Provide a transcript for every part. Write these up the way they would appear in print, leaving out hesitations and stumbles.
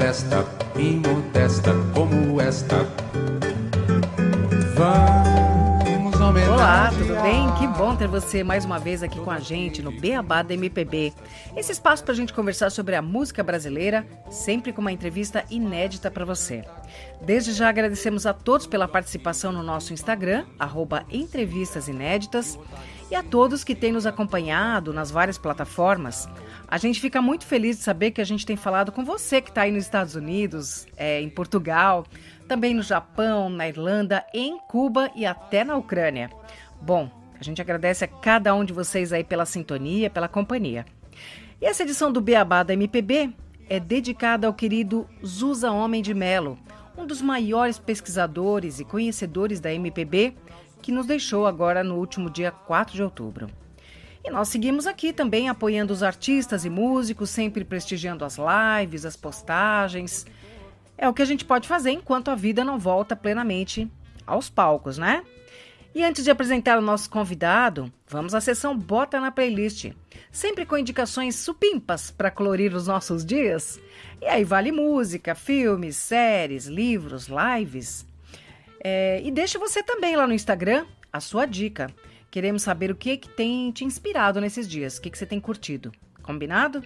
festa imodesta como esta. Vamos homenagear. Olá, tudo bem? Que bom ter você mais uma vez aqui com a gente no Beabá da MPB. Esse espaço para a gente conversar sobre a música brasileira, sempre com uma entrevista inédita para você. Desde já agradecemos a todos pela participação no nosso Instagram, @entrevistasinéditas, e a todos que têm nos acompanhado nas várias plataformas. A gente fica muito feliz de saber que a gente tem falado com você que está aí nos Estados Unidos, em Portugal, também no Japão, na Irlanda, em Cuba e até na Ucrânia. Bom, a gente agradece a cada um de vocês aí pela sintonia, pela companhia. E essa edição do Beabá da MPB é dedicada ao querido Zusa Homem de Melo, um dos maiores pesquisadores e conhecedores da MPB, que nos deixou agora no último dia 4 de outubro. E nós seguimos aqui também apoiando os artistas e músicos, sempre prestigiando as lives, as postagens. É o que a gente pode fazer enquanto a vida não volta plenamente aos palcos, né? E antes de apresentar o nosso convidado, vamos à sessão Bota na Playlist, sempre com indicações supimpas para colorir os nossos dias. E aí vale música, filmes, séries, livros, lives. E deixe você também lá no Instagram a sua dica. Queremos saber o que tem te inspirado nesses dias, o que você tem curtido. Combinado?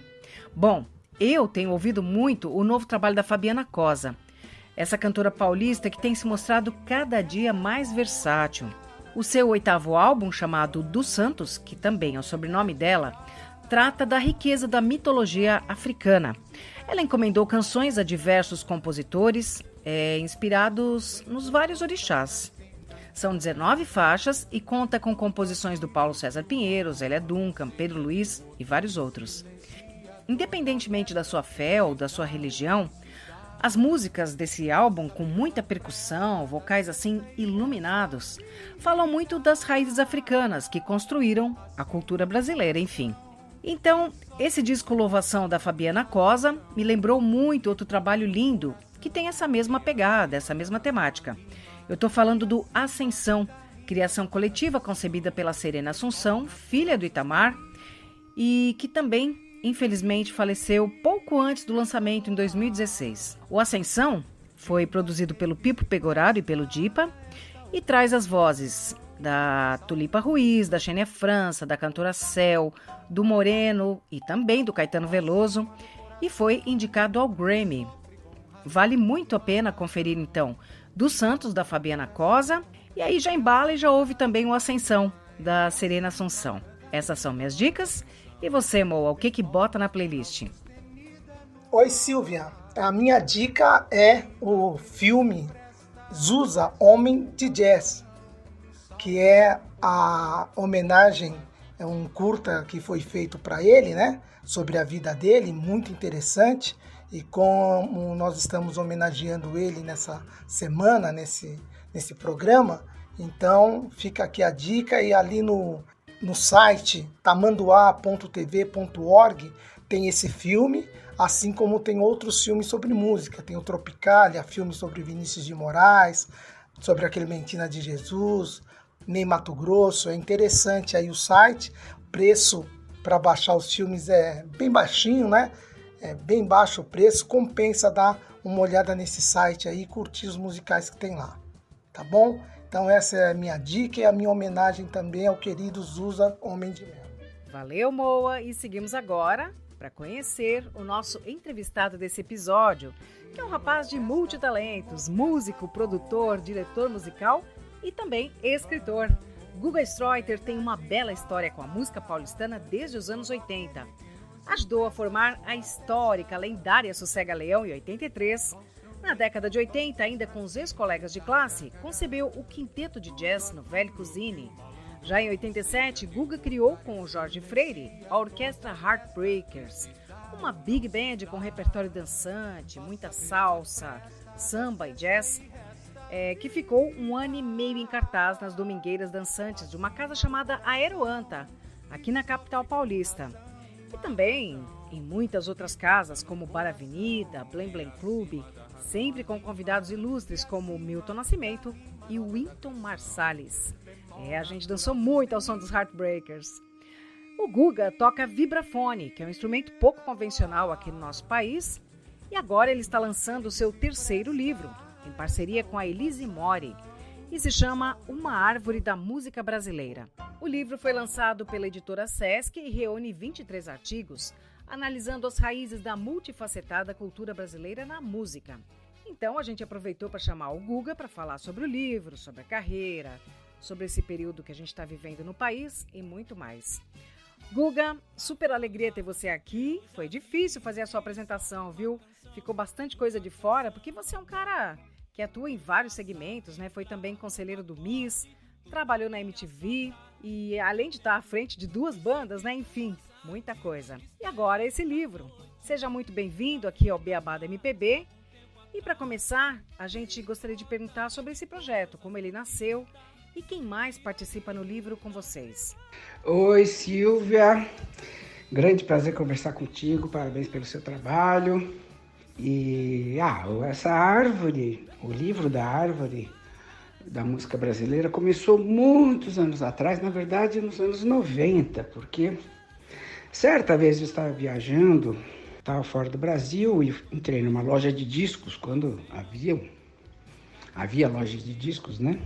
Bom, eu tenho ouvido muito o novo trabalho da Fabiana Cosa, essa cantora paulista que tem se mostrado cada dia mais versátil. O seu 8º álbum, chamado Dos Santos, que também é o sobrenome dela, trata da riqueza da mitologia africana. Ela encomendou canções a diversos compositores, inspirados nos vários orixás. São 19 faixas e conta com composições do Paulo César Pinheiro, Zélia Duncan, Pedro Luiz e vários outros. Independentemente da sua fé ou da sua religião, as músicas desse álbum, com muita percussão, vocais assim iluminados, falam muito das raízes africanas que construíram a cultura brasileira, enfim. Então, esse disco Louvação da Fabiana Cosa me lembrou muito outro trabalho lindo que tem essa mesma pegada, essa mesma temática. Eu estou falando do Ascensão, criação coletiva concebida pela Serena Assunção, filha do Itamar, e que também, infelizmente, faleceu pouco antes do lançamento em 2016. O Ascensão foi produzido pelo Pipo Pegoraro e pelo Dipa e traz as vozes da Tulipa Ruiz, da Xênia França, da cantora Cel, do Moreno e também do Caetano Veloso, e foi indicado ao Grammy. Vale muito a pena conferir, então, Dos Santos, da Fabiana Cosa, e aí já embala e já ouve também o Ascensão, da Serena Assunção. Essas são minhas dicas. E você, Moa, o que bota na playlist? Oi, Silvia. A minha dica é o filme Zusa, Homem de Jazz, que é a homenagem, é um curta que foi feito para ele, né? Sobre a vida dele, muito interessante. E como nós estamos homenageando ele nessa semana, nesse programa, então fica aqui a dica. E ali no site tamanduá.tv.org tem esse filme, assim como tem outros filmes sobre música. Tem o Tropicália, filme sobre Vinícius de Moraes, sobre a Clementina de Jesus, Ney Matogrosso. É interessante aí o site, o preço para baixar os filmes é bem baixinho, né? É bem baixo o preço, compensa dar uma olhada nesse site aí e curtir os musicais que tem lá, tá bom? Então essa é a minha dica e a minha homenagem também ao querido Zusa Homem de Melo. Valeu, Moa, e seguimos agora para conhecer o nosso entrevistado desse episódio, que é um rapaz de multitalentos, músico, produtor, diretor musical e também escritor. Guga Streuter tem uma bela história com a música paulistana desde os anos 80. Ajudou a formar a histórica, lendária Sossega Leão em 83. Na década de 80, ainda com os ex-colegas de classe, concebeu o quinteto de jazz no Velho Cuisine. Já em 87, Guga criou com o Jorge Freire a orquestra Heartbreakers, uma big band com repertório dançante, muita salsa, samba e jazz, que ficou 1 ano e meio em cartaz nas domingueiras dançantes de uma casa chamada Aeroanta, aqui na capital paulista. E também em muitas outras casas, como Bar Avenida, Blém Blém Clube, sempre com convidados ilustres como Milton Nascimento e Wynton Marsalis. A gente dançou muito ao som dos Heartbreakers. O Guga toca vibrafone, que é um instrumento pouco convencional aqui no nosso país, E agora ele está lançando o seu terceiro livro, em parceria com a Elise Mori, e se chama Uma Árvore da Música Brasileira. O livro foi lançado pela editora Sesc e reúne 23 artigos, analisando as raízes da multifacetada cultura brasileira na música. Então a gente aproveitou para chamar o Guga para falar sobre o livro, sobre a carreira, sobre esse período que a gente está vivendo no país e muito mais. Guga, super alegria ter você aqui. Foi difícil fazer a sua apresentação, viu? Ficou bastante coisa de fora, porque você é um cara que atua em vários segmentos, né? Foi também conselheiro do Miss, trabalhou na MTV e além de estar à frente de 2 bandas, né? Enfim, muita coisa. E agora esse livro. Seja muito bem-vindo aqui ao Beabá da MPB. E para começar, a gente gostaria de perguntar sobre esse projeto, como ele nasceu e quem mais participa no livro com vocês. Oi, Silvia. Grande prazer conversar contigo. Parabéns pelo seu trabalho. E essa árvore, o livro da árvore da música brasileira começou muitos anos atrás, na verdade nos anos 90, porque certa vez eu estava viajando, estava fora do Brasil e entrei numa loja de discos, quando havia loja de discos, né?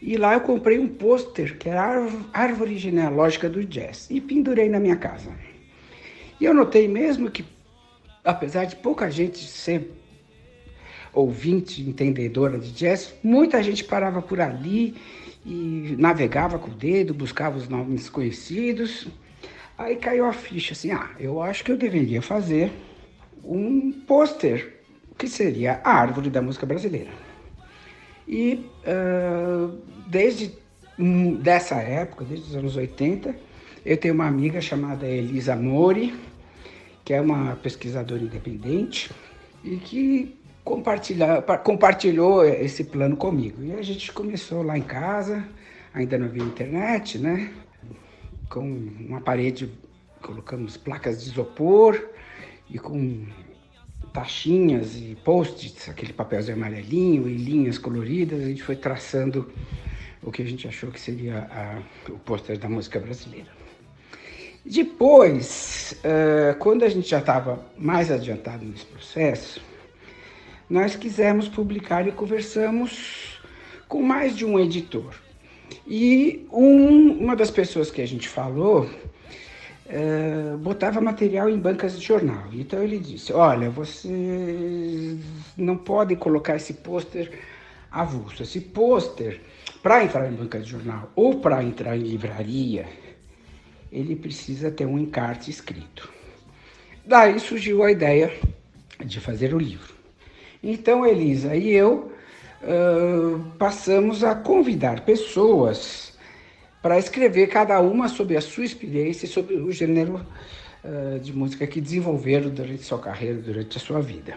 E lá eu comprei um pôster que era a árvore genealógica do jazz e pendurei na minha casa. E eu notei mesmo que, apesar de pouca gente ser ouvinte, entendedora de jazz, muita gente parava por ali e navegava com o dedo, buscava os nomes conhecidos. Aí caiu a ficha assim, eu acho que eu deveria fazer um pôster que seria a árvore da música brasileira. E desde dessa época, desde os anos 80, eu tenho uma amiga chamada Elisa Mori, que é uma pesquisadora independente e que compartilhou esse plano comigo. E a gente começou lá em casa, ainda não havia internet, né? Com uma parede, colocamos placas de isopor e com taxinhas e post-its, aquele papelzinho amarelinho e linhas coloridas, a gente foi traçando o que a gente achou que seria o pôster da música brasileira. Depois, quando a gente já estava mais adiantado nesse processo, nós quisemos publicar e conversamos com mais de um editor. E uma das pessoas que a gente falou botava material em bancas de jornal. Então ele disse, olha, vocês não podem colocar esse pôster avulso. Esse pôster, para entrar em banca de jornal ou para entrar em livraria, ele precisa ter um encarte escrito. Daí surgiu a ideia de fazer o livro. Então Elisa e eu passamos a convidar pessoas para escrever cada uma sobre a sua experiência e sobre o gênero de música que desenvolveram durante sua carreira, durante a sua vida.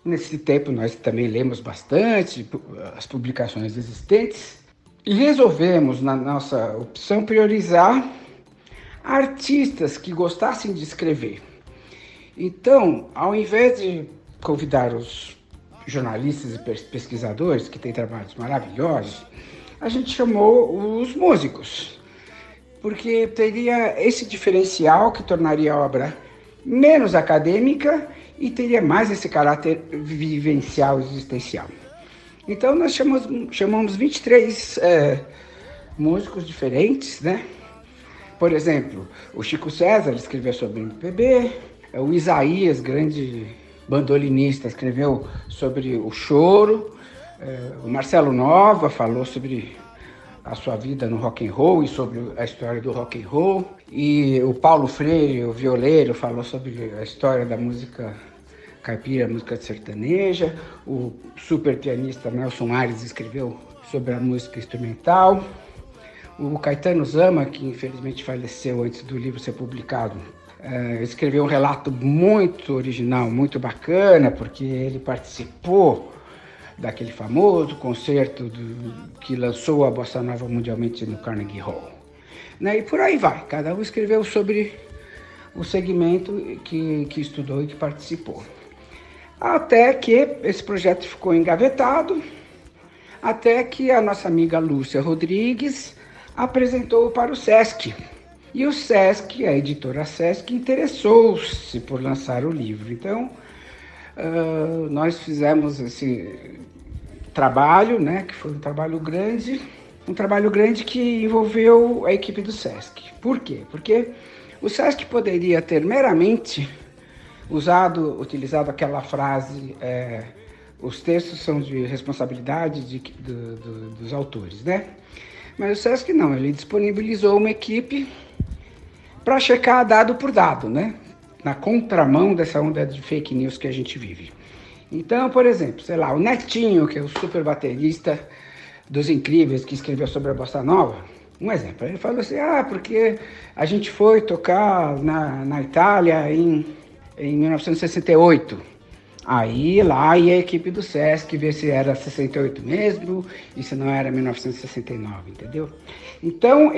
Nesse tempo nós também lemos bastante as publicações existentes e resolvemos, na nossa opção, priorizar artistas que gostassem de escrever. Então, ao invés de convidar os jornalistas e pesquisadores, que têm trabalhos maravilhosos, a gente chamou os músicos, porque teria esse diferencial que tornaria a obra menos acadêmica e teria mais esse caráter vivencial, existencial. Então nós chamamos 23 músicos diferentes, né? Por exemplo, o Chico César escreveu sobre MPB, o Isaías, grande bandolinista, escreveu sobre o choro, o Marcelo Nova falou sobre a sua vida no rock and roll e sobre a história do rock and roll, e o Paulo Freire, o violeiro, falou sobre a história da música caipira, música sertaneja, o super pianista Nelson Aires escreveu sobre a música instrumental, o Caetano Zama, que infelizmente faleceu antes do livro ser publicado, escreveu um relato muito original, muito bacana, porque ele participou daquele famoso concerto que lançou a Bossa Nova mundialmente no Carnegie Hall. Né? E por aí vai, cada um escreveu sobre o segmento que estudou e que participou. Até que esse projeto ficou engavetado, até que a nossa amiga Lúcia Rodrigues apresentou para o Sesc. E o Sesc, a editora Sesc, interessou-se por lançar o livro. Então, nós fizemos esse trabalho, né, que foi um trabalho grande que envolveu a equipe do SESC. Por quê? Porque o SESC poderia ter meramente utilizado aquela frase, os textos são de responsabilidade dos autores, né? Mas o SESC não, ele disponibilizou uma equipe para checar dado por dado, né? Na contramão dessa onda de fake news que a gente vive. Então, por exemplo, sei lá, o Netinho, que é o super baterista dos Incríveis, que escreveu sobre a Bossa Nova, um exemplo, ele falou assim, porque a gente foi tocar na Itália em 1968. Aí lá ia a equipe do SESC ver se era 68 mesmo e se não era 1969, entendeu? Então,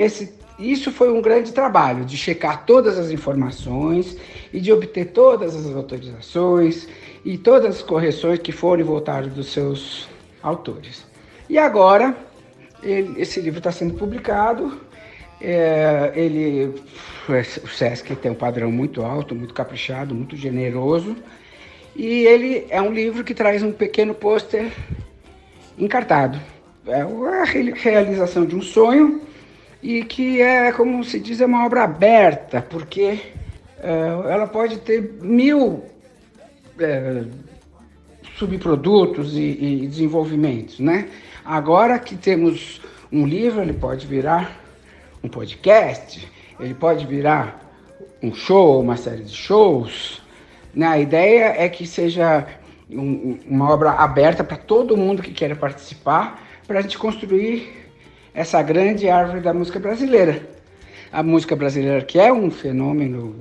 isso foi um grande trabalho de checar todas as informações e de obter todas as autorizações e todas as correções que foram e voltaram dos seus autores. E agora, esse livro está sendo publicado, o SESC tem um padrão muito alto, muito caprichado, muito generoso, e ele é um livro que traz um pequeno pôster encartado. É a realização de um sonho e que é, como se diz, é uma obra aberta, porque ela pode ter 1000 subprodutos e desenvolvimentos, né? Agora que temos um livro, ele pode virar um podcast, ele pode virar um show, uma série de shows, né? A ideia é que seja uma obra aberta para todo mundo que queira participar, para a gente construir essa grande árvore da música brasileira. A música brasileira, que é um fenômeno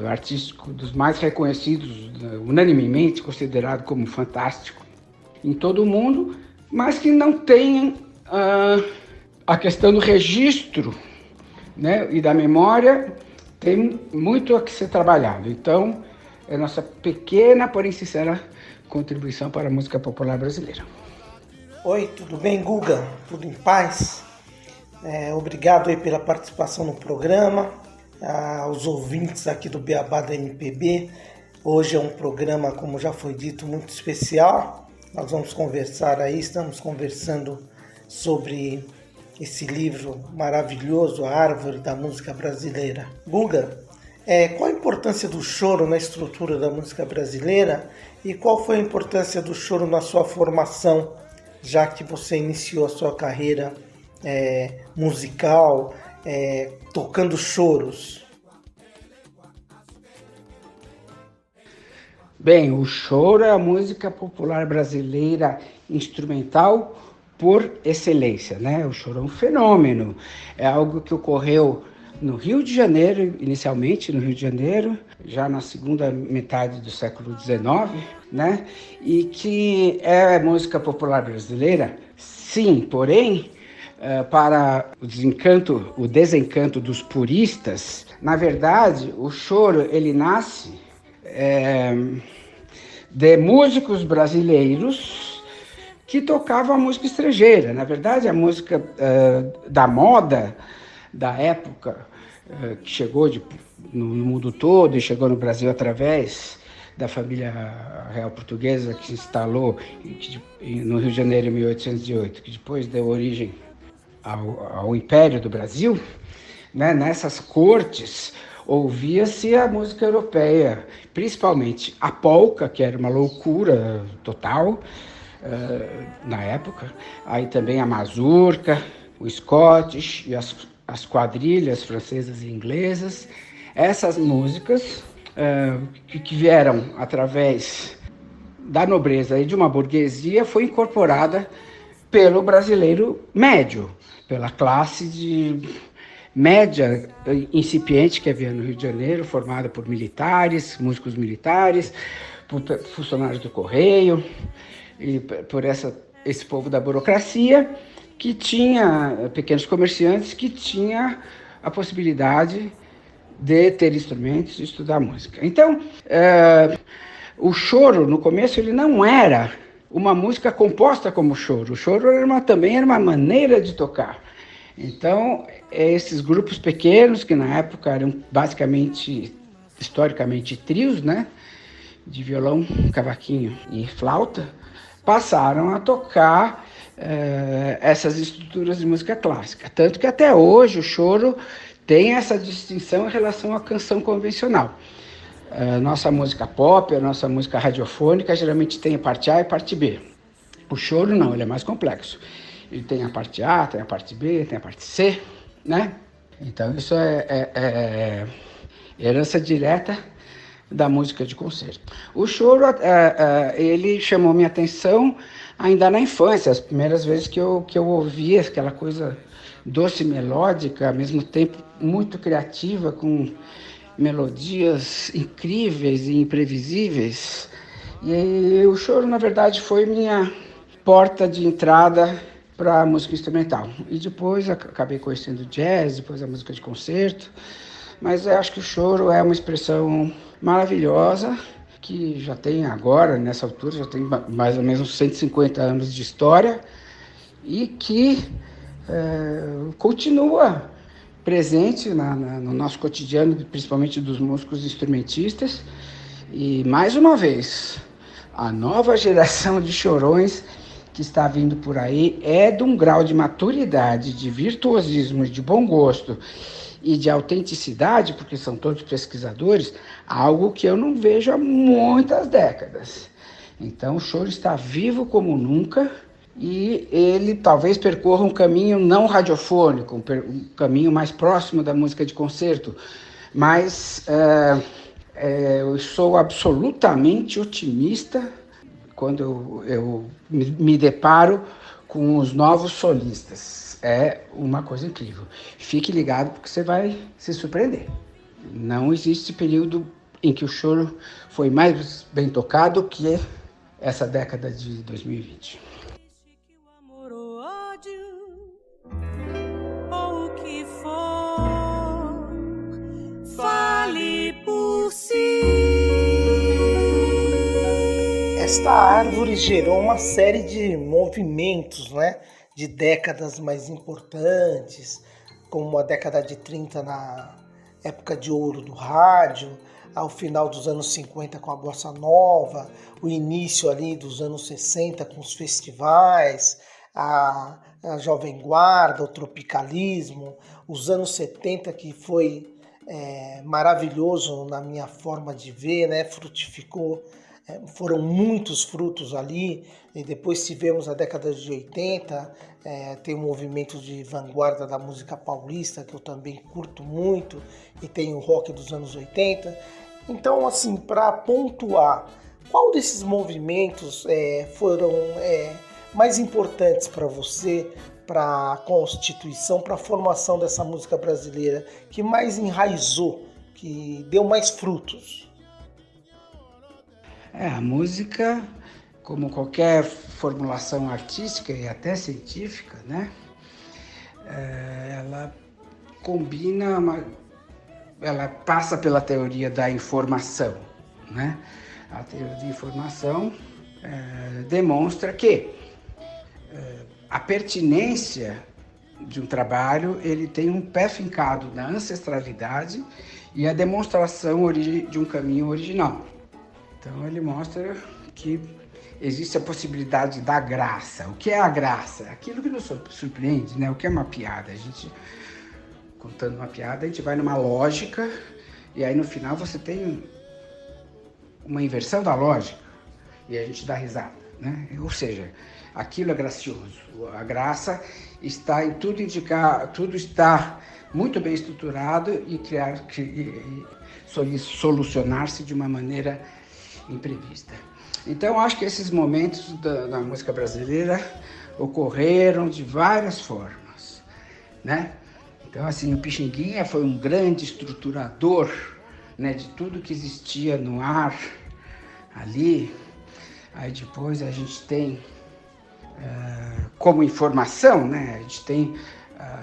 artístico dos mais reconhecidos, unanimemente considerado como fantástico em todo o mundo, mas que não tem a questão do registro, né, e da memória, tem muito a que ser trabalhado. Então, é nossa pequena, porém sincera contribuição para a música popular brasileira. Oi, tudo bem, Guga? Tudo em paz? Obrigado aí pela participação no programa, aos ouvintes aqui do Beabá da MPB. Hoje é um programa, como já foi dito, muito especial. Nós vamos conversar aí, estamos conversando sobre esse livro maravilhoso, A Árvore da Música Brasileira. Guga, qual a importância do choro na estrutura da música brasileira e qual foi a importância do choro na sua formação, já que você iniciou a sua carreira musical, tocando choros? Bem, o choro é a música popular brasileira instrumental por excelência, né? O choro é um fenômeno, é algo que ocorreu no Rio de Janeiro, inicialmente no Rio de Janeiro, já na segunda metade do século XIX, né? E que é música popular brasileira, sim, porém, para o desencanto dos puristas, na verdade, o choro ele nasce de músicos brasileiros que tocavam a música estrangeira. Na verdade, a música da moda da época, que chegou no mundo todo e chegou no Brasil através da família real portuguesa que se instalou no Rio de Janeiro em 1808, que depois deu origem ao Império do Brasil, né? Nessas cortes ouvia-se a música europeia, principalmente a polca, que era uma loucura total na época, aí também a mazurca, o Scottish e as quadrilhas francesas e inglesas. Essas músicas que vieram através da nobreza e de uma burguesia foi incorporada pelo brasileiro médio, pela classe média incipiente que havia no Rio de Janeiro, formada por militares, músicos militares, por funcionários do Correio e por esse povo da burocracia, que tinha pequenos comerciantes, que tinha a possibilidade de ter instrumentos e estudar música. Então, o choro, no começo, ele não era uma música composta como choro. O choro também era uma maneira de tocar. Então, esses grupos pequenos, que na época eram basicamente, historicamente, trios, né? de violão, cavaquinho e flauta, passaram a tocar essas estruturas de música clássica. Tanto que até hoje o choro tem essa distinção em relação à canção convencional. Nossa música pop, a nossa música radiofônica, geralmente tem a parte A e a parte B. O choro não, ele é mais complexo. Ele tem a parte A, tem a parte B, tem a parte C, né? Então isso é herança direta da música de concerto. O choro, ele chamou minha atenção ainda na infância, as primeiras vezes que eu ouvia aquela coisa doce e melódica, ao mesmo tempo muito criativa, com melodias incríveis e imprevisíveis. E o choro, na verdade, foi minha porta de entrada para a música instrumental. E depois acabei conhecendo jazz, depois a música de concerto. Mas eu acho que o choro é uma expressão maravilhosa, que já tem agora, nessa altura, já tem mais ou menos 150 anos de história e que continua presente no nosso cotidiano, principalmente dos músicos instrumentistas. E, mais uma vez, a nova geração de chorões que está vindo por aí é de um grau de maturidade, de virtuosismo, de bom gosto e de autenticidade, porque são todos pesquisadores, algo que eu não vejo há muitas décadas. Então o choro está vivo como nunca e ele talvez percorra um caminho não radiofônico, um caminho mais próximo da música de concerto, mas eu sou absolutamente otimista quando eu me deparo com os novos solistas. É uma coisa incrível. Fique ligado porque você vai se surpreender. Não existe período em que o choro foi mais bem tocado que essa década de 2020. Ou o que for, fale por si. Esta árvore gerou uma série de movimentos, né? De décadas mais importantes, como a década de 30 na época de ouro do rádio, ao final dos anos 50 com a bossa nova, o início ali dos anos 60 com os festivais, a Jovem Guarda, o tropicalismo, os anos 70 que foi maravilhoso na minha forma de ver, né? Frutificou, foram muitos frutos ali, e depois tivemos a década de 80, tem um movimento de vanguarda da música paulista, que eu também curto muito, e tem o rock dos anos 80. Então, assim, para pontuar, qual desses movimentos foram mais importantes para você, para a constituição, para a formação dessa música brasileira, que mais enraizou, que deu mais frutos? A música, como qualquer formulação artística e até científica, né? Ela combina, ela passa pela teoria da informação, né? A teoria da informação demonstra que a pertinência de um trabalho, ele tem um pé fincado na ancestralidade e a demonstração de um caminho original. Então ele mostra que existe a possibilidade da graça. O que é a graça? Aquilo que nos surpreende, né? O que é uma piada? A gente, contando uma piada, a gente vai numa lógica e aí no final você tem uma inversão da lógica e a gente dá risada, né? Ou seja, aquilo é gracioso. A graça está em tudo indicar, tudo está muito bem estruturado e solucionar-se de uma maneira imprevista. Então, acho que esses momentos da música brasileira ocorreram de várias formas, né? Então, assim, o Pixinguinha foi um grande estruturador, né, de tudo que existia no ar ali. Aí depois a gente tem, como informação, né, a gente tem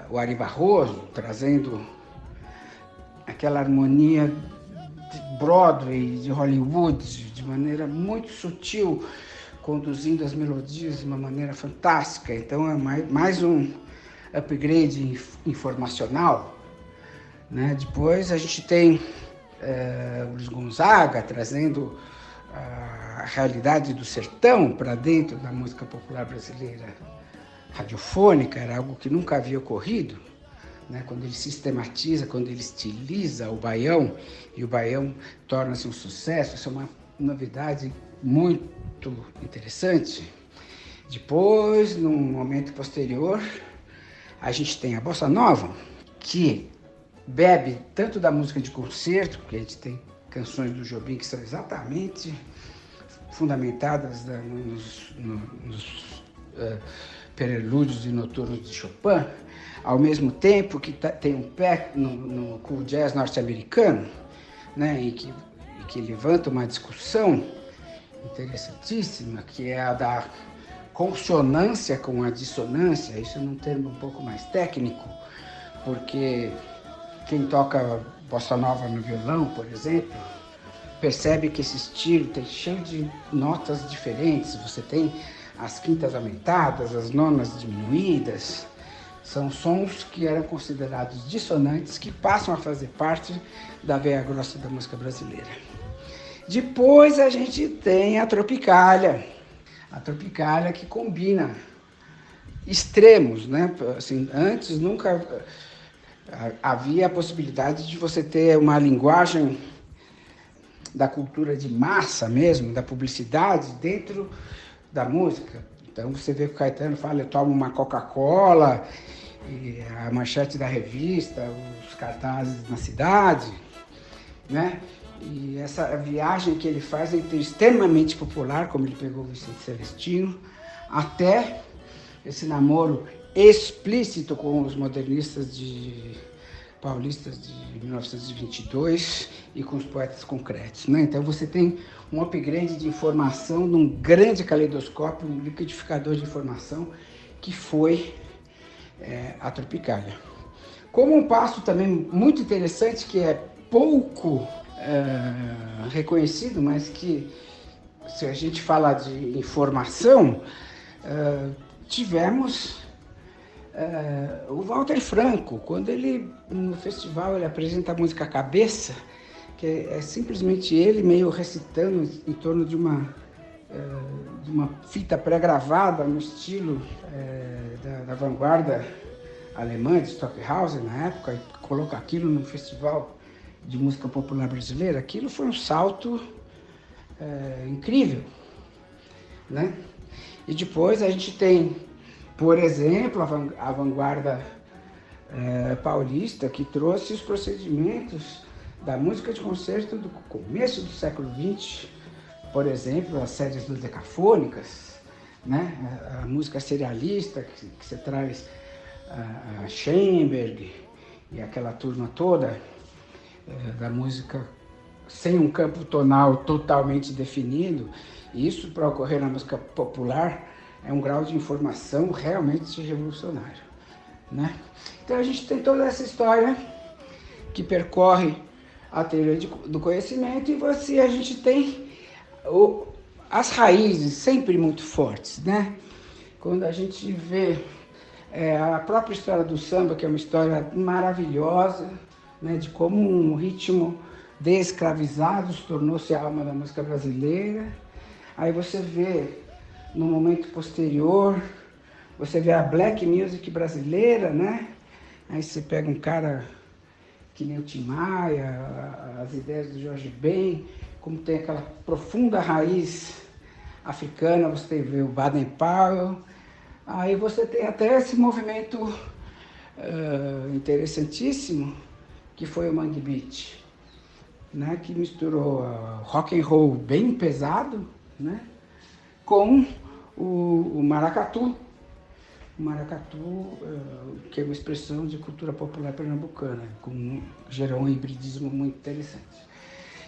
o Ari Barroso trazendo aquela harmonia de Broadway, de Hollywood, de maneira muito sutil, conduzindo as melodias de uma maneira fantástica. Então é mais um upgrade informacional, né? Depois a gente tem o Luiz Gonzaga trazendo a realidade do sertão para dentro da música popular brasileira radiofônica era algo que nunca havia ocorrido, né? Quando ele sistematiza, quando ele estiliza o baião, e o baião torna-se um sucesso, isso é uma novidade muito interessante. Depois, num momento posterior, a gente tem a bossa nova, que bebe tanto da música de concerto, porque a gente tem canções do Jobim que são exatamente fundamentadas nos prelúdios e noturnos de Chopin, ao mesmo tempo que tem um pé no cool jazz norte-americano, né, e que levanta uma discussão interessantíssima, que é a da consonância com a dissonância. Isso é um termo um pouco mais técnico, porque quem toca bossa nova no violão, por exemplo, percebe que esse estilo tem cheio de notas diferentes. Você tem as quintas aumentadas, as nonas diminuídas. São sons que eram considerados dissonantes, que passam a fazer parte da veia grossa da música brasileira. Depois a gente tem a tropicália. A tropicália que combina extremos, né? Assim, antes nunca havia a possibilidade de você ter uma linguagem da cultura de massa mesmo, da publicidade dentro da música. Então você vê que o Caetano fala, eu tomo uma Coca-Cola, e a manchete da revista, os cartazes na cidade, né? E essa viagem que ele faz entre extremamente popular, como ele pegou o Vicente Celestino, até esse namoro explícito com os modernistas paulistas de 1922 e com os poetas concretos, né? Então você tem um upgrade de informação num grande caleidoscópio, um liquidificador de informação que foi a tropicália. Como um passo também muito interessante, que é pouco reconhecido, mas que, se a gente falar de informação, tivemos o Walter Franco, quando ele, no festival, ele apresenta a música Cabeça, que é simplesmente ele meio recitando em torno de uma fita pré-gravada no estilo da vanguarda alemã, de Stockhausen, na época, e coloca aquilo no festival de música popular brasileira. Aquilo foi um salto incrível, né? E depois a gente tem, por exemplo, a vanguarda paulista, que trouxe os procedimentos da música de concerto do começo do século XX, por exemplo, as séries dodecafônicas, né? A música serialista, que você traz a Schoenberg e aquela turma toda da música sem um campo tonal totalmente definido. Isso, para ocorrer na música popular, é um grau de informação realmente revolucionário, né? Então a gente tem toda essa história que percorre a teoria do conhecimento, e a gente tem as raízes sempre muito fortes, né? Quando a gente vê a própria história do samba, que é uma história maravilhosa, né, de como um ritmo desescravizado tornou-se a alma da música brasileira. Aí você vê, no momento posterior, você vê a black music brasileira, né? Aí você pega um cara que nem o Tim Maia, as ideias do Jorge Ben, como tem aquela profunda raiz africana, você vê o Baden Powell. Aí você tem até esse movimento interessantíssimo, que foi o Mangue Beat, né, que misturou rock and roll bem pesado, né, com o maracatu. O maracatu, que é uma expressão de cultura popular pernambucana, gerou um hibridismo muito interessante.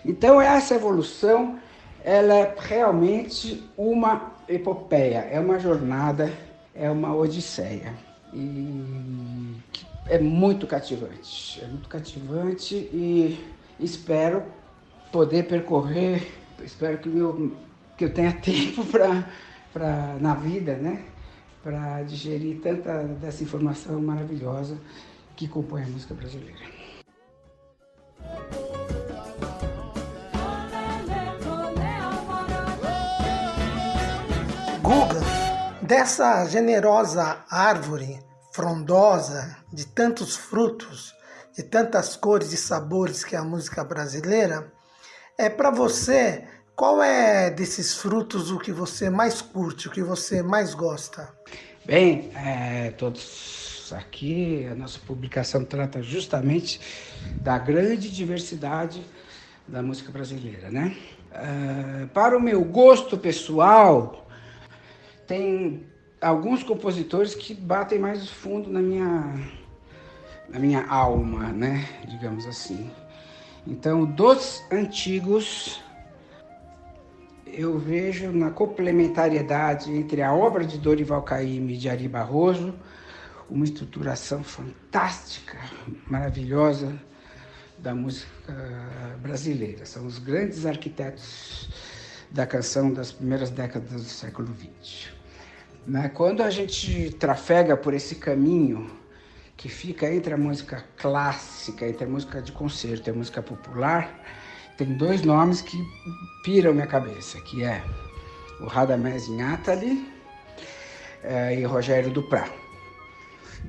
Então essa evolução, ela é realmente uma epopeia, é uma jornada, é uma odisseia, e é muito cativante, e espero poder percorrer, espero que eu tenha tempo na vida, né, para digerir tanta dessa informação maravilhosa que compõe a música brasileira. Guga, dessa generosa árvore frondosa, de tantos frutos, de tantas cores e sabores que é a música brasileira, para você, qual é desses frutos o que você mais curte, o que você mais gosta? Bem, todos aqui, a nossa publicação trata justamente da grande diversidade da música brasileira, né? Para o meu gosto pessoal, tem alguns compositores que batem mais fundo na minha alma, né? Digamos assim. Então, dos antigos, eu vejo na complementariedade entre a obra de Dorival Caymmi e de Ari Barroso uma estruturação fantástica, maravilhosa da música brasileira. São os grandes arquitetos da canção das primeiras décadas do século XX. Quando a gente trafega por esse caminho que fica entre a música clássica, entre a música de concerto e a música popular, tem dois nomes que piram minha cabeça, que é o Radamés Inátali e Rogério Duprat.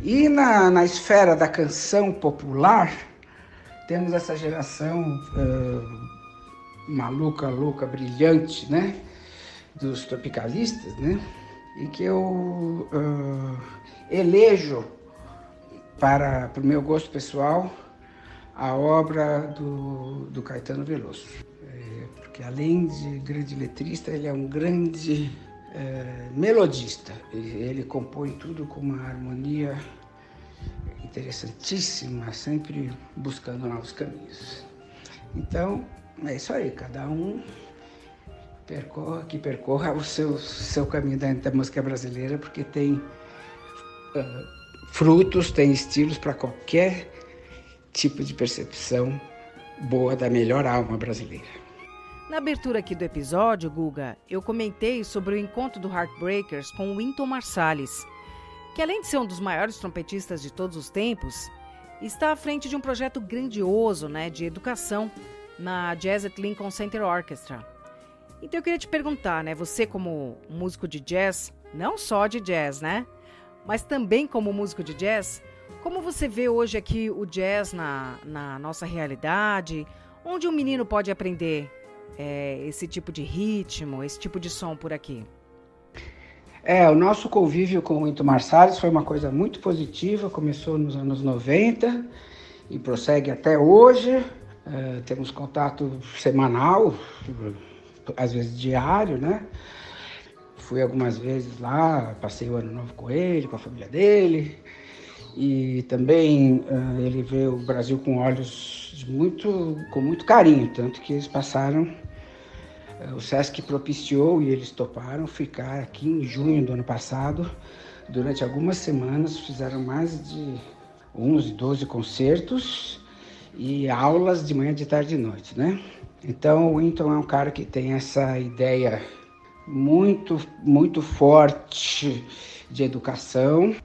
E na esfera da canção popular, temos essa geração maluca, louca, brilhante, né? Dos tropicalistas, né? E que eu elejo para o meu gosto pessoal a obra do Caetano Veloso. Porque além de grande letrista, ele é um grande melodista. Ele compõe tudo com uma harmonia interessantíssima, sempre buscando novos caminhos. Então, é isso aí, cada um percorra o seu caminho dentro da música brasileira, porque tem frutos, tem estilos para qualquer tipo de percepção boa da melhor alma brasileira. Na abertura aqui do episódio, Guga, eu comentei sobre o encontro do Heartbreakers com o Wynton Marsalis, que além de ser um dos maiores trompetistas de todos os tempos, está à frente de um projeto grandioso, né, de educação na Jazz at Lincoln Center Orchestra. Então eu queria te perguntar, né, você como músico de jazz, não só de jazz, né, mas também como músico de jazz, como você vê hoje aqui o jazz na nossa realidade, onde um menino pode aprender esse tipo de ritmo, esse tipo de som por aqui? O nosso convívio com o Wynton Marsalis foi uma coisa muito positiva, começou nos anos 90 e prossegue até hoje. Temos contato semanal, às vezes diário, né? Fui algumas vezes lá, passei o ano novo com ele, com a família dele. E também ele vê o Brasil com olhos com muito carinho, tanto que eles passaram, o Sesc propiciou e eles toparam ficar aqui em junho do ano passado. Durante algumas semanas fizeram mais de 11, 12 concertos e aulas de manhã, de tarde e de noite, né? Então o Wynton é um cara que tem essa ideia muito, muito forte de educação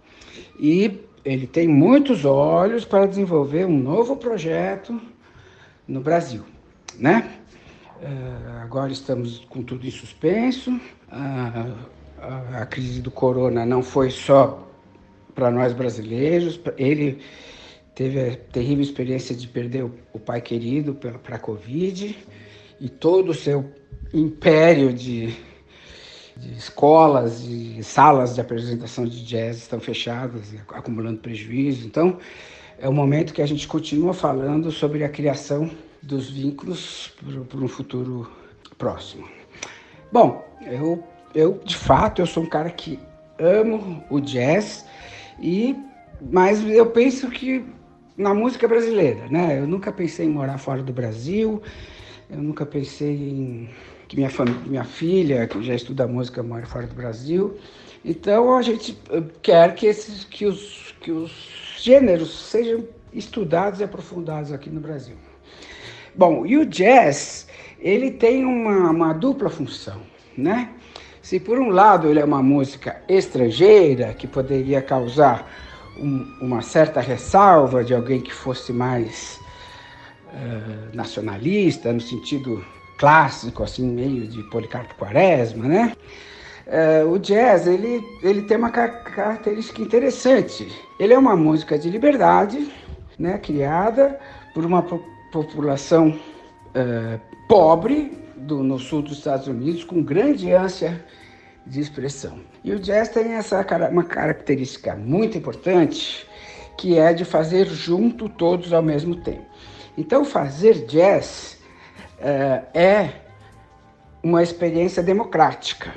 e ele tem muitos olhos para desenvolver um novo projeto no Brasil, né? Agora estamos com tudo em suspenso. A crise do corona não foi só para nós brasileiros. Ele teve a terrível experiência de perder o pai querido para a Covid e todo o seu império de escolas e salas de apresentação de jazz estão fechadas, acumulando prejuízo. Então, é um momento que a gente continua falando sobre a criação dos vínculos para um futuro próximo. Bom, eu de fato, eu sou um cara que amo o jazz, mas eu penso que na música brasileira, né? Eu nunca pensei em morar fora do Brasil, eu nunca pensei em que minha filha, que já estuda música, mora fora do Brasil. Então a gente quer que os gêneros sejam estudados e aprofundados aqui no Brasil. Bom, e o jazz, ele tem uma dupla função, né? Se por um lado ele é uma música estrangeira, que poderia causar uma certa ressalva de alguém que fosse mais nacionalista, no sentido clássico, assim, meio de Policarpo Quaresma, né? o jazz ele tem uma característica interessante. Ele é uma música de liberdade, né, criada por uma população pobre no sul dos Estados Unidos, com grande ânsia de expressão. E o jazz tem uma característica muito importante, que é de fazer junto todos ao mesmo tempo. Então, fazer jazz é uma experiência democrática.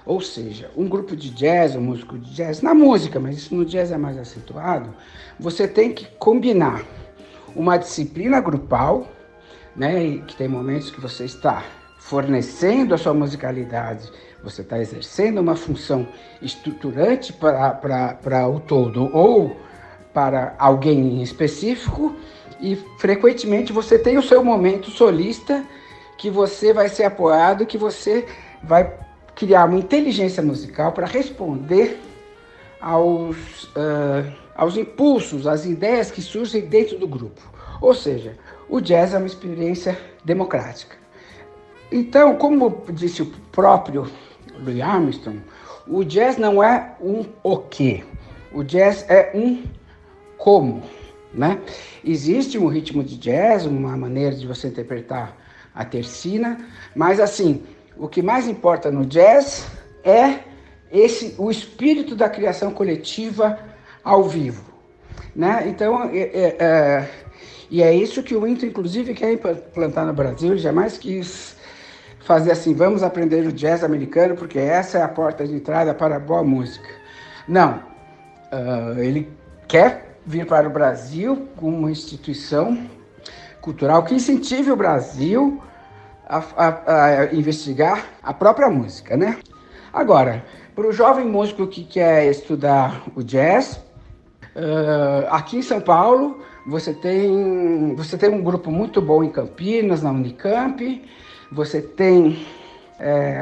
Ou seja, um grupo de jazz, um músico de jazz, na música, mas isso no jazz é mais acentuado, você tem que combinar uma disciplina grupal, né, e que tem momentos que você está fornecendo a sua musicalidade, você está exercendo uma função estruturante para o todo ou para alguém em específico, e frequentemente você tem o seu momento solista, que você vai ser apoiado, que você vai criar uma inteligência musical para responder aos impulsos, às ideias que surgem dentro do grupo. Ou seja, o jazz é uma experiência democrática. Então, como disse o próprio Louis Armstrong, o jazz não é um o quê, o jazz é um como, né? Existe um ritmo de jazz, uma maneira de você interpretar a tercina, mas assim, o que mais importa no jazz é o espírito da criação coletiva ao vivo, né? Então, e é isso que o Whinton, inclusive, quer implantar no Brasil. Ele jamais quis fazer assim, vamos aprender o jazz americano, porque essa é a porta de entrada para a boa música. Não, ele quer vir para o Brasil com uma instituição cultural que incentive o Brasil a investigar a própria música, né? Agora, para o jovem músico que quer estudar o jazz, aqui em São Paulo, você tem um grupo muito bom em Campinas, na Unicamp. Você tem,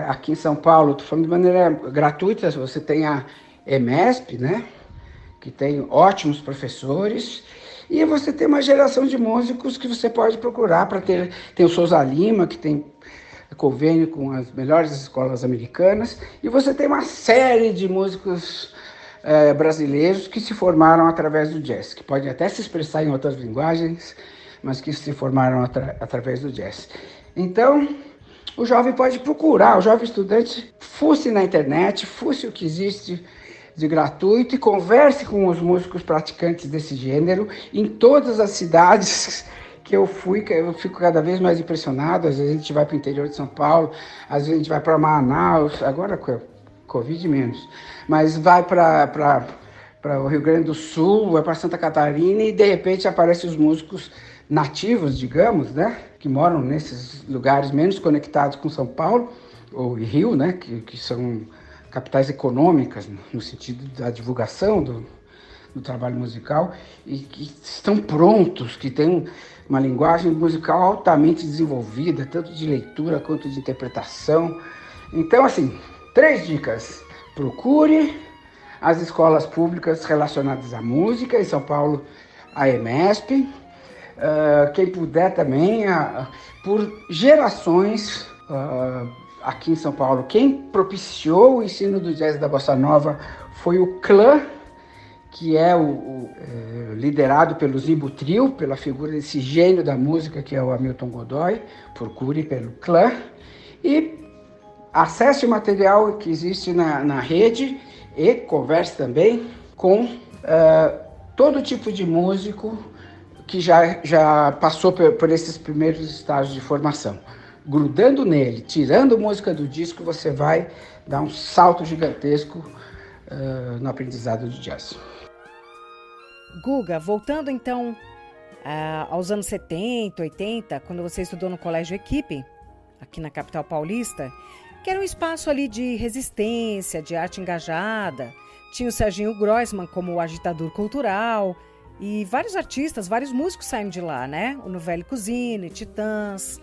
aqui em São Paulo, estou falando de maneira gratuita, você tem a EMESP, né? Que tem ótimos professores. E você tem uma geração de músicos que você pode procurar para ter. Tem o Souza Lima, que tem convênio com as melhores escolas americanas. E você tem uma série de músicos brasileiros que se formaram através do jazz, que podem até se expressar em outras linguagens, mas que se formaram através do jazz. Então, o jovem pode procurar, o jovem estudante, fuce na internet, fuce o que existe de gratuito e converse com os músicos praticantes desse gênero em todas as cidades que eu fui, que eu fico cada vez mais impressionado. Às vezes a gente vai para o interior de São Paulo, às vezes a gente vai para Manaus, agora com Covid menos, mas vai para o Rio Grande do Sul, vai para Santa Catarina e de repente aparecem os músicos nativos, digamos, né, que moram nesses lugares menos conectados com São Paulo ou Rio, né, que são capitais econômicas no sentido da divulgação do trabalho musical e que estão prontos, que têm uma linguagem musical altamente desenvolvida, tanto de leitura quanto de interpretação. Então, assim, 3 dicas. Procure as escolas públicas relacionadas à música, em São Paulo, a EMESP. Quem puder também, por gerações, aqui em São Paulo, quem propiciou o ensino do jazz da Bossa Nova foi o clã, que é liderado pelo Zimbo Trio, pela figura desse gênio da música que é o Hamilton Godoy. Procure pelo clã e acesse o material que existe na rede e converse também com todo tipo de músico que já passou por esses primeiros estágios de formação. Grudando nele, tirando música do disco, você vai dar um salto gigantesco no aprendizado de jazz. Guga, voltando então aos anos 70, 80, quando você estudou no Colégio Equipe, aqui na capital paulista, que era um espaço ali de resistência, de arte engajada. Tinha o Serginho Groisman como agitador cultural e vários artistas, vários músicos saíram de lá, né? O Novelli Cuzzini, Titãs.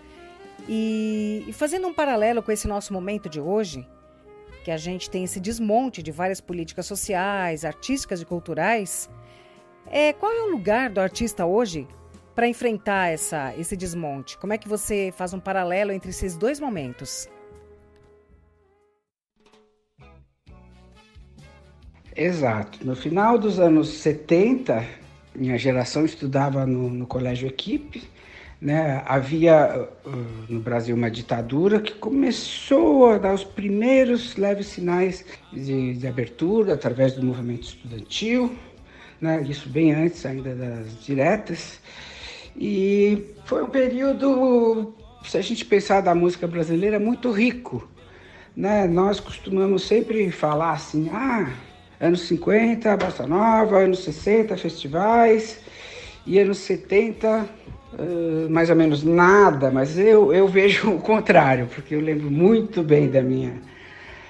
E fazendo um paralelo com esse nosso momento de hoje, que a gente tem esse desmonte de várias políticas sociais, artísticas e culturais, qual é o lugar do artista hoje para enfrentar esse desmonte? Como é que você faz um paralelo entre esses dois momentos? Exato. No final dos anos 70, minha geração estudava no Colégio Equipe, né? Havia no Brasil uma ditadura que começou a dar os primeiros leves sinais de abertura através do movimento estudantil, né? Isso bem antes ainda das diretas. E foi um período, se a gente pensar da música brasileira, muito rico, né? Nós costumamos sempre falar assim, anos 50, Bossa Nova, anos 60, festivais, e anos 70, mais ou menos nada, mas eu vejo o contrário, porque eu lembro muito bem da minha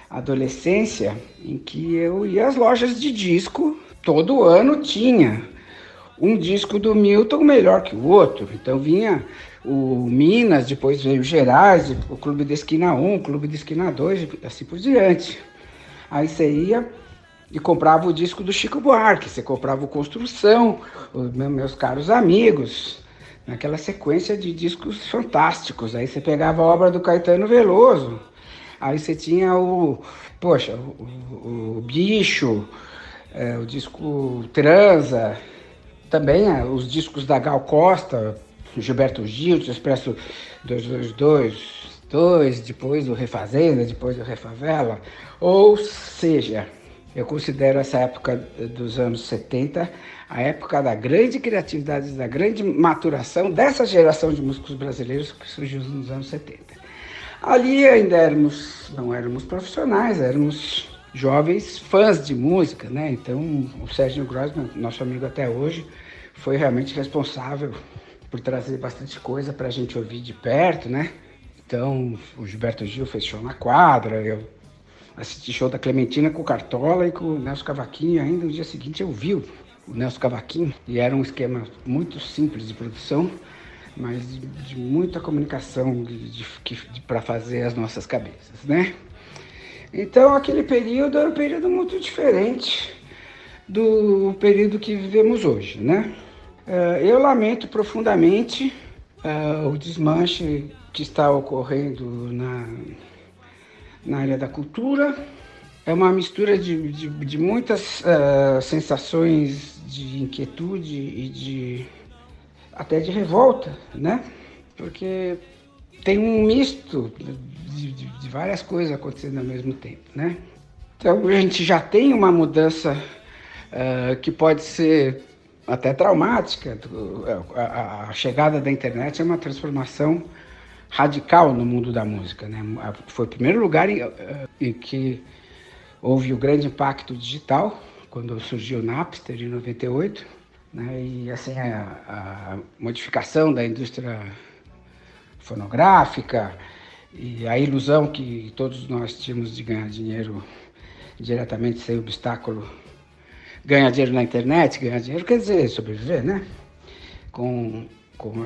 adolescência, em que eu ia às lojas de disco, todo ano tinha um disco do Milton melhor que o outro, então vinha o Minas, depois veio o Gerais, o Clube da Esquina 1, o Clube da Esquina 2, assim por diante. Aí você ia e comprava o disco do Chico Buarque, você comprava o Construção, os meus caros amigos, naquela sequência de discos fantásticos. Aí você pegava a obra do Caetano Veloso, aí você tinha o Bicho, o disco Transa, também os discos da Gal Costa, Gilberto Gil, Expresso 222, depois do Refazenda, depois do Refavela. Ou seja, eu considero essa época dos anos 70 a época da grande criatividade, da grande maturação dessa geração de músicos brasileiros que surgiu nos anos 70. Ali ainda não éramos profissionais, éramos jovens fãs de música, né? Então o Sérgio Grossman, nosso amigo até hoje, foi realmente responsável por trazer bastante coisa para a gente ouvir de perto, né? Então o Gilberto Gil fez show na quadra, eu assisti show da Clementina com o Cartola e com o Nelson Cavaquinho, e ainda no dia seguinte eu vi o Nelson Cavaquinho, e era um esquema muito simples de produção, mas de muita comunicação para fazer as nossas cabeças, né? Então aquele período era um período muito diferente do período que vivemos hoje, né? Eu lamento profundamente o desmanche que está ocorrendo na área da cultura. É uma mistura de muitas sensações de inquietude e até de revolta, né? Porque tem um misto de várias coisas acontecendo ao mesmo tempo, né? Então a gente já tem uma mudança que pode ser até traumática. A chegada da internet é uma transformação radical no mundo da música, né? Foi o primeiro lugar em que houve o grande impacto digital, quando surgiu o Napster em 98, né? E assim a modificação da indústria fonográfica e a ilusão que todos nós tínhamos de ganhar dinheiro diretamente sem obstáculo. Ganhar dinheiro na internet, ganhar dinheiro quer dizer sobreviver, né? Com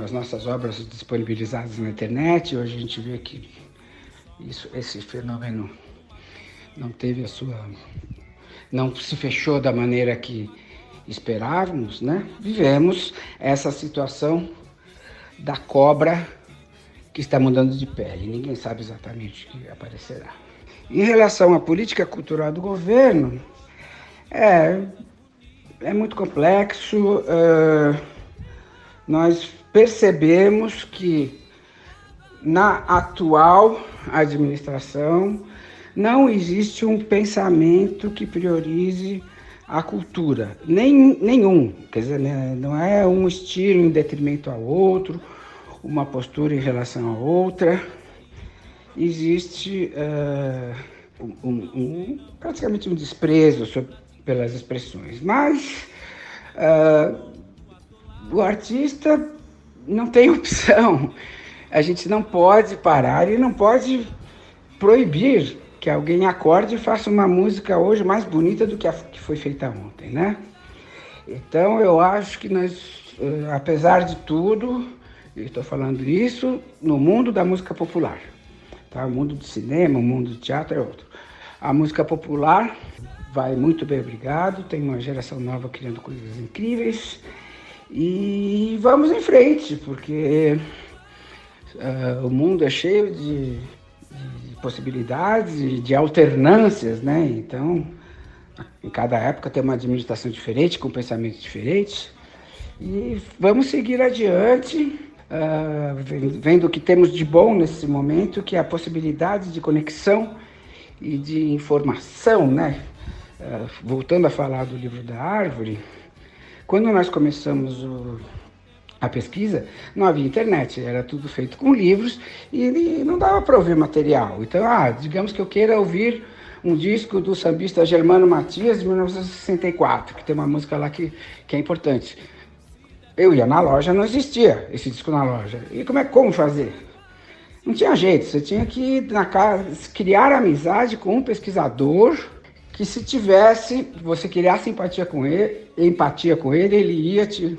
as nossas obras disponibilizadas na internet, hoje a gente vê que esse fenômeno não se fechou da maneira que esperávamos, né? Vivemos essa situação da cobra que está mudando de pele. Ninguém sabe exatamente o que aparecerá. Em relação à política cultural do governo, é muito complexo. Nós percebemos que na atual administração não existe um pensamento que priorize a cultura, nenhum. Quer dizer, não é um estilo em detrimento ao outro, uma postura em relação a outra. Existe praticamente um desprezo pelas expressões, mas o artista não tem opção. A gente não pode parar e não pode proibir que alguém acorde e faça uma música hoje mais bonita do que a que foi feita ontem, né? Então eu acho que nós, apesar de tudo, eu estou falando isso no mundo da música popular, tá? O mundo do cinema, o mundo do teatro é outro. A música popular vai muito bem, obrigado, tem uma geração nova criando coisas incríveis e vamos em frente, porque o mundo é cheio de possibilidades, de alternâncias, né? Então Em cada época tem uma administração diferente, com pensamentos diferentes. E vamos seguir adiante, vendo o que temos de bom nesse momento, que é a possibilidade de conexão e de informação, né? Voltando a falar do livro da árvore, quando nós começamos a pesquisa, não havia internet, era tudo feito com livros e não dava para ouvir material. Então, digamos que eu queira ouvir um disco do sambista Germano Matias de 1964, que tem uma música lá que é importante. Eu ia na loja, não existia esse disco na loja. E como fazer? Não tinha jeito, você tinha que ir na casa, criar amizade com um pesquisador que se você criasse empatia com ele, ele ia te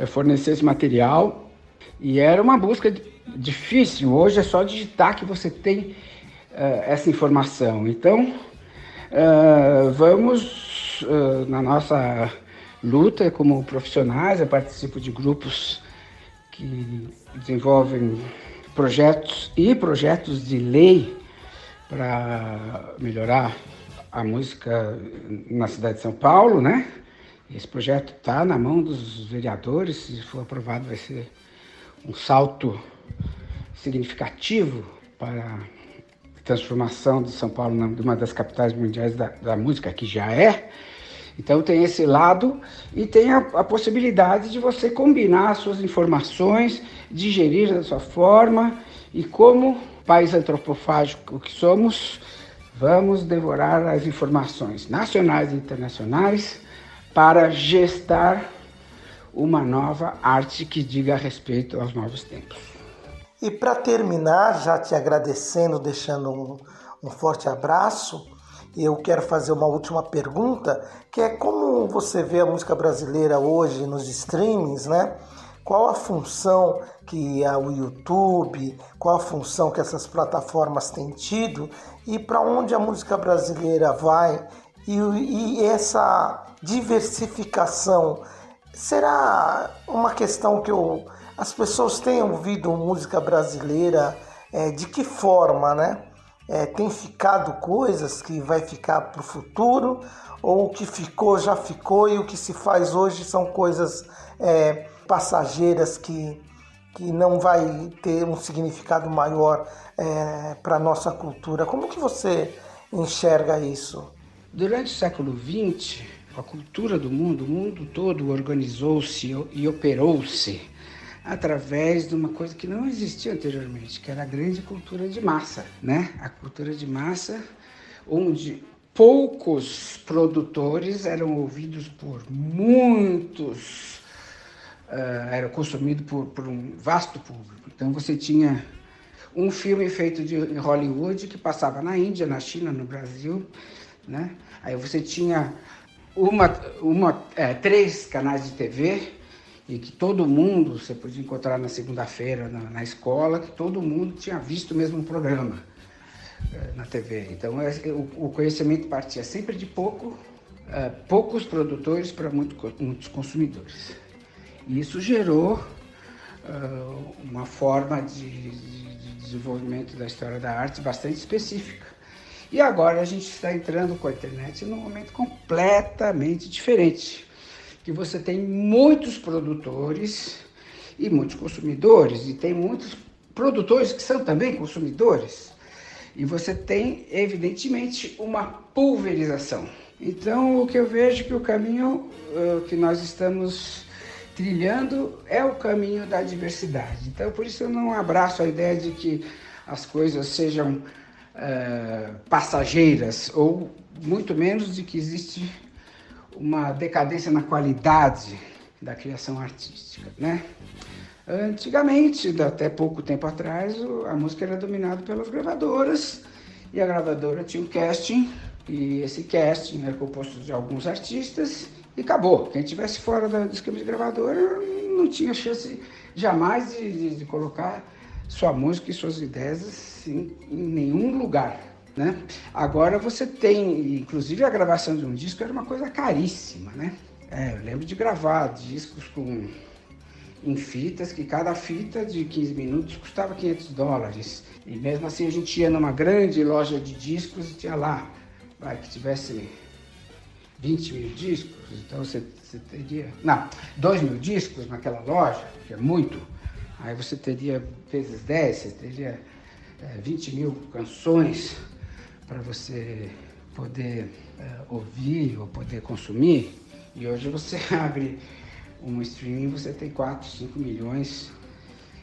fornecer esse material. E era uma busca difícil. Hoje é só digitar que você tem essa informação. Então, vamos na nossa luta como profissionais. Eu participo de grupos que desenvolvem projetos de lei para melhorar a música na cidade de São Paulo, né? Esse projeto está na mão dos vereadores. Se for aprovado, vai ser um salto significativo para a transformação de São Paulo em uma das capitais mundiais da música, que já é. Então tem esse lado e tem a possibilidade de você combinar as suas informações, digerir da sua forma, e como país antropofágico que somos, vamos devorar as informações nacionais e internacionais para gestar uma nova arte que diga respeito aos novos tempos. E para terminar, já te agradecendo, deixando um forte abraço, eu quero fazer uma última pergunta, que é como você vê a música brasileira hoje nos streamings, né? Qual a função que o YouTube, qual a função que essas plataformas têm tido e para onde a música brasileira vai? E essa diversificação, será uma questão que as pessoas têm ouvido música brasileira, de que forma, né? Tem ficado coisas que vai ficar para o futuro, ou o que ficou já ficou e o que se faz hoje são coisas passageiras que não vai ter um significado maior para a nossa cultura? Como que você enxerga isso? Durante o século XX, a cultura do mundo, o mundo todo organizou-se e operou-se através de uma coisa que não existia anteriormente, que era a grande cultura de massa, né? A cultura de massa, onde poucos produtores eram ouvidos por muitos, era consumido por um vasto público. Então você tinha um filme feito em Hollywood que passava na Índia, na China, no Brasil, né? Aí você tinha 3 canais de TV, e que todo mundo, você podia encontrar na segunda-feira na escola, que todo mundo tinha visto o mesmo programa na TV. Então o conhecimento partia sempre de poucos produtores para muitos consumidores. E isso gerou uma forma de desenvolvimento da história da arte bastante específica. E agora a gente está entrando com a internet num momento completamente diferente, que você tem muitos produtores e muitos consumidores, e tem muitos produtores que são também consumidores, e você tem, evidentemente, uma pulverização. Então, o que eu vejo que o caminho que nós estamos trilhando é o caminho da diversidade. Então, por isso eu não abraço a ideia de que as coisas sejam passageiras, ou muito menos de que existe uma decadência na qualidade da criação artística, né? Antigamente, até pouco tempo atrás, a música era dominada pelas gravadoras, e a gravadora tinha um casting, e esse casting era composto de alguns artistas, e acabou. Quem estivesse fora do esquema de gravadora não tinha chance jamais de colocar sua música e suas ideias assim, em nenhum lugar, né? Agora você tem, inclusive a gravação de um disco era uma coisa caríssima, né? Eu lembro de gravar discos em fitas, que cada fita de 15 minutos custava $500. E mesmo assim a gente ia numa grande loja de discos e tinha lá, que tivesse 20 mil discos, então você teria... Não, 2 mil discos naquela loja, que é muito, aí você teria vezes 10, você teria 20 mil canções para você poder ouvir ou poder consumir. E hoje você abre um streaming, você tem 4, 5 milhões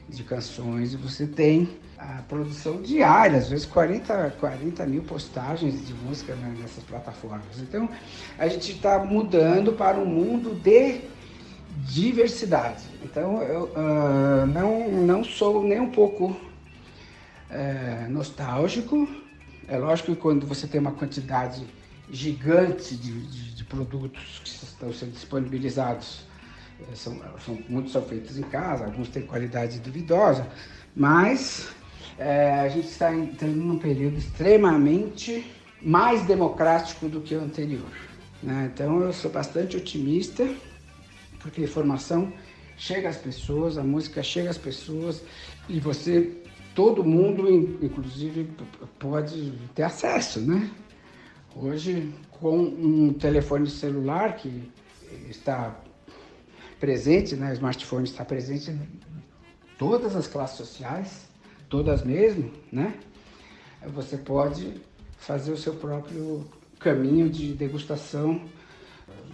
de canções e você tem a produção diária, às vezes 40 mil postagens de música nessas plataformas. Então, a gente está mudando para um mundo de diversidade. Então, eu não sou nem um pouco nostálgico. É lógico que quando você tem uma quantidade gigante de produtos que estão sendo disponibilizados, muitos são feitos em casa, alguns têm qualidade duvidosa, mas a gente está entrando num período extremamente mais democrático do que o anterior, né? Então eu sou bastante otimista, porque a informação chega às pessoas, a música chega às pessoas e todo mundo, inclusive, pode ter acesso, né? Hoje, com um telefone celular que está presente, né? O smartphone está presente em todas as classes sociais, todas mesmo, né? Você pode fazer o seu próprio caminho de degustação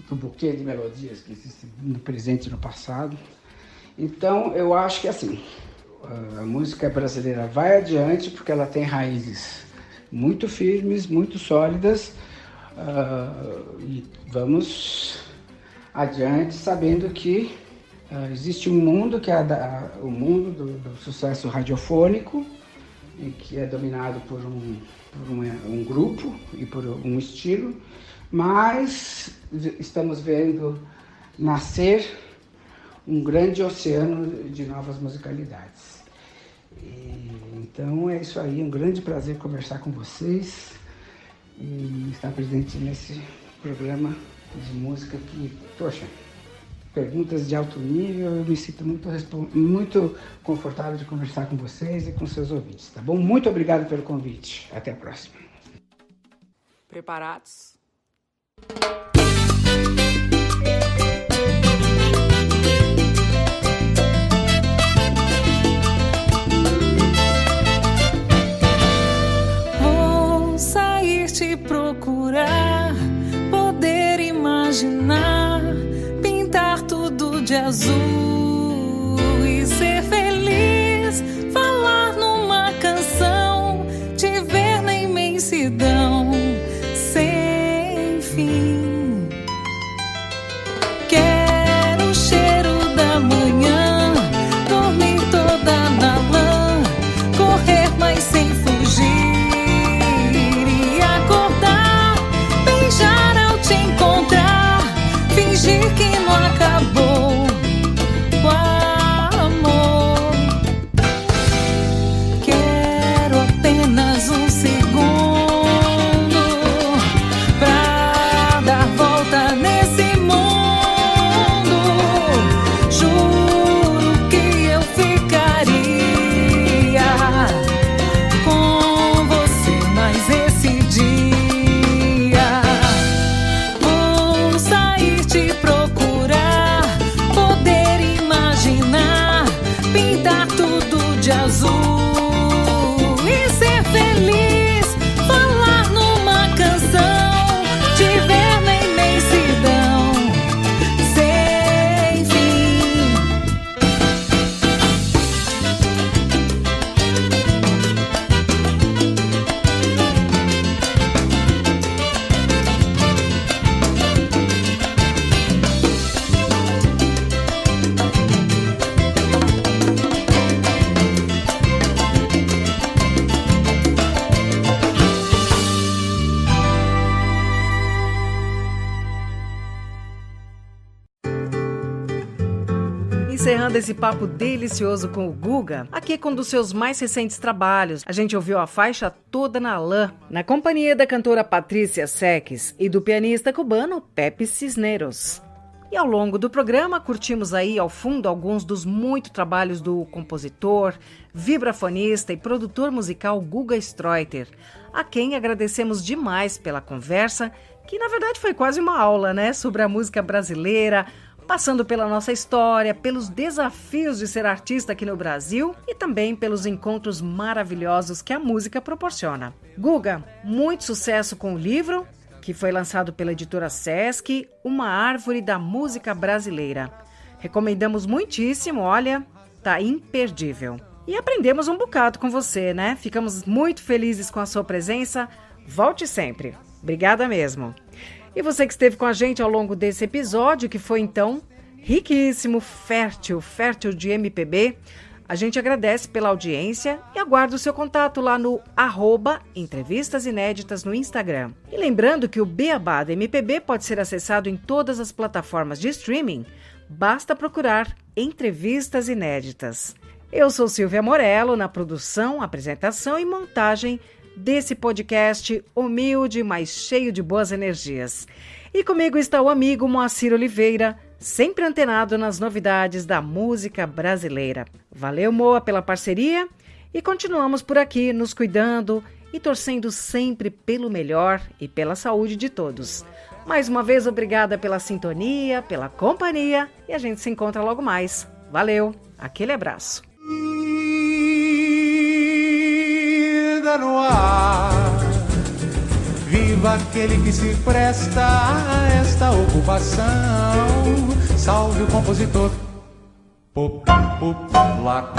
do buquê de melodias que existe no presente e no passado. Então, eu acho que assim, a música brasileira vai adiante porque ela tem raízes muito firmes, muito sólidas, e vamos adiante sabendo que existe um mundo que é o mundo do sucesso radiofônico, e que é dominado por um grupo e por um estilo, mas estamos vendo nascer um grande oceano de novas musicalidades. Então é isso aí, um grande prazer conversar com vocês e estar presente nesse programa de música que, poxa, perguntas de alto nível, eu me sinto muito confortável de conversar com vocês e com seus ouvintes, tá bom? Muito obrigado pelo convite. Até a próxima. Preparados? Vou sair te procurar, poder imaginar, pintar tudo de azul e ser feliz, falar numa canção, te ver na imensidão sem fim. Quero o cheiro da manhã, dormir toda na lã, correr mas sem fugir e acordar, beijar ao te encontrar, fingir que não acabou o amor. Quero apenas um segundo pra dar volta nesse mundo. Juro que eu ficaria com você mais esse dia. Vou sair te procurar, poder imaginar, pintar tudo de azul e ser feliz, falar numa canção, te ver na imensidão sem fim. Encerrando esse papo delicioso com o Guga, aqui com um dos seus mais recentes trabalhos, a gente ouviu a faixa Toda na Lã, na companhia da cantora Patrícia Seques e do pianista cubano Pepe Cisneros. E ao longo do programa, curtimos aí ao fundo alguns dos muitos trabalhos do compositor, vibrafonista e produtor musical Guga Streuter, a quem agradecemos demais pela conversa que na verdade foi quase uma aula, né, sobre a música brasileira, passando pela nossa história, pelos desafios de ser artista aqui no Brasil e também pelos encontros maravilhosos que a música proporciona. Guga, muito sucesso com o livro, que foi lançado pela editora Sesc, Uma Árvore da Música Brasileira. Recomendamos muitíssimo, olha, tá imperdível. E aprendemos um bocado com você, né? Ficamos muito felizes com a sua presença. Volte sempre. Obrigada mesmo. E você que esteve com a gente ao longo desse episódio, que foi então riquíssimo, fértil de MPB, a gente agradece pela audiência e aguarda o seu contato lá no @entrevistas inéditas no Instagram. E lembrando que o Beabá da MPB pode ser acessado em todas as plataformas de streaming, basta procurar Entrevistas Inéditas. Eu sou Silvia Morello, na produção, apresentação e montagem desse podcast humilde, mas cheio de boas energias. E comigo está o amigo Moacir Oliveira, sempre antenado nas novidades da música brasileira. Valeu, Moa, pela parceria e continuamos por aqui nos cuidando e torcendo sempre pelo melhor e pela saúde de todos. Mais uma vez, obrigada pela sintonia, pela companhia e a gente se encontra logo mais. Valeu, aquele abraço. No ar, viva aquele que se presta a esta ocupação. Salve o compositor popular.